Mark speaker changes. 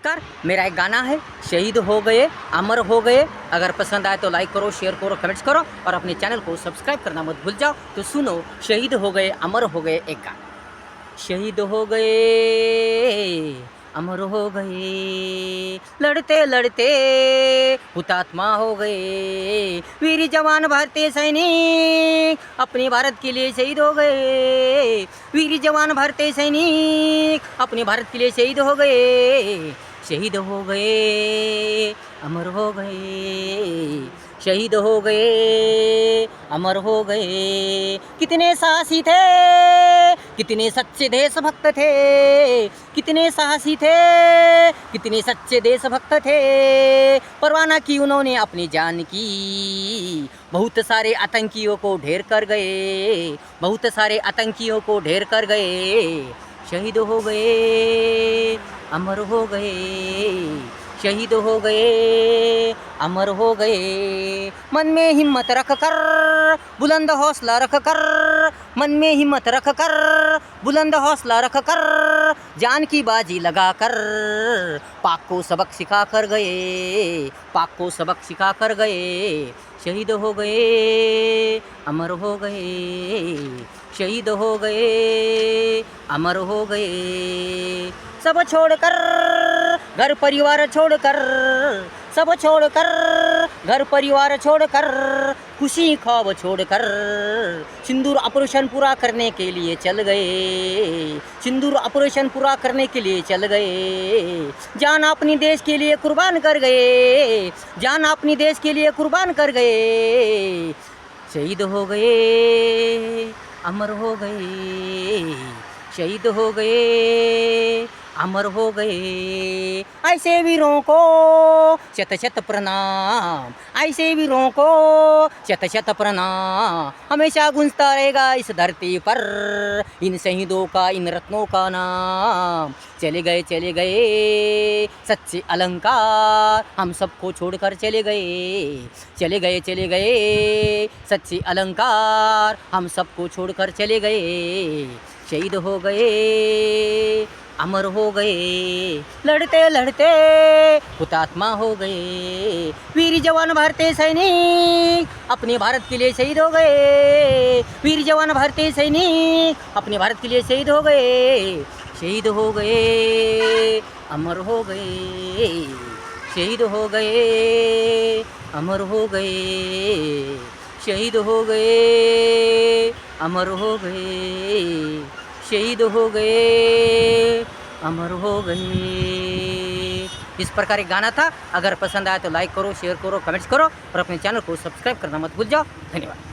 Speaker 1: नमस्कार, मेरा एक गाना है शहीद हो गए अमर हो गए। अगर पसंद आए तो लाइक करो, शेयर करो, कमेंट्स करो और अपने चैनल को सब्सक्राइब करना मत भूल जाओ। तो सुनो, शहीद हो गए अमर हो गए एक गाना। शहीद हो गए अमर हो गए, लड़ते लड़ते हुतात्मा हो गए, वीर जवान भारतीय सैनिक अपने भारत के लिए शहीद हो गए, वीर जवान भारतीय सैनिक अपने भारत के लिए शहीद हो गए, शहीद हो गए अमर हो गए, शहीद हो गए अमर हो गए। कितने साहसी थे, कितने सच्चे देशभक्त थे, कितने साहसी थे, कितने सच्चे देशभक्त थे। परवाह न की उन्होंने अपनी जान की, बहुत सारे आतंकियों को ढेर कर गए, बहुत सारे आतंकियों को ढेर कर गए। शहीद हो गए अमर हो गए, शहीद हो गए अमर हो गए। मन में हिम्मत रख कर, बुलंद हौसला रख कर, मन में हिम्मत रख कर, बुलंद हौसला रख कर, जान की बाजी लगा कर, पाक को सबक सिखा कर गए, पाक को सबक सिखा कर गए। शहीद हो गए अमर हो गए, शहीद हो गए अमर हो गए। सब छोड़कर घर परिवार छोड़कर, सब छोड़कर घर परिवार छोड़कर, खुशी ख्वाब छोड़कर, सिंदूर ऑपरेशन पूरा करने के लिए चल गए, सिंदूर ऑपरेशन पूरा करने के लिए चल गए। जान अपनी देश के लिए कुर्बान कर गए, जान अपनी देश के लिए कुर्बान कर गए। शहीद हो गए अमर हो गए, शहीद हो गए अमर हो गए। ऐसे वीरों को शत शत प्रणाम, ऐसे वीरों को शत शत प्रणाम। हमेशा गूंजता रहेगा इस धरती पर इन शहीदों का, इन रत्नों का नाम। चले गए सच्चे अलंकार, हम सबको छोड़कर चले गए, चले गए सच्चे अलंकार, हम सबको छोड़कर चले गए। शहीद हो गए अमर हो गए, लड़ते लड़ते हुतात्मा हो गए, वीर जवान भारतीय सैनिक अपने भारत के लिए शहीद हो गए, वीर जवान भारतीय सैनिक अपने भारत के लिए शहीद हो गए। शहीद हो गए अमर हो गए, शहीद हो गए अमर हो गए, शहीद हो गए अमर हो गए, शहीद हो गए अमर हो गए। इस प्रकार एक गाना था। अगर पसंद आया तो लाइक करो, शेयर करो, कमेंट्स करो और अपने चैनल को सब्सक्राइब करना मत भूल जाओ। धन्यवाद।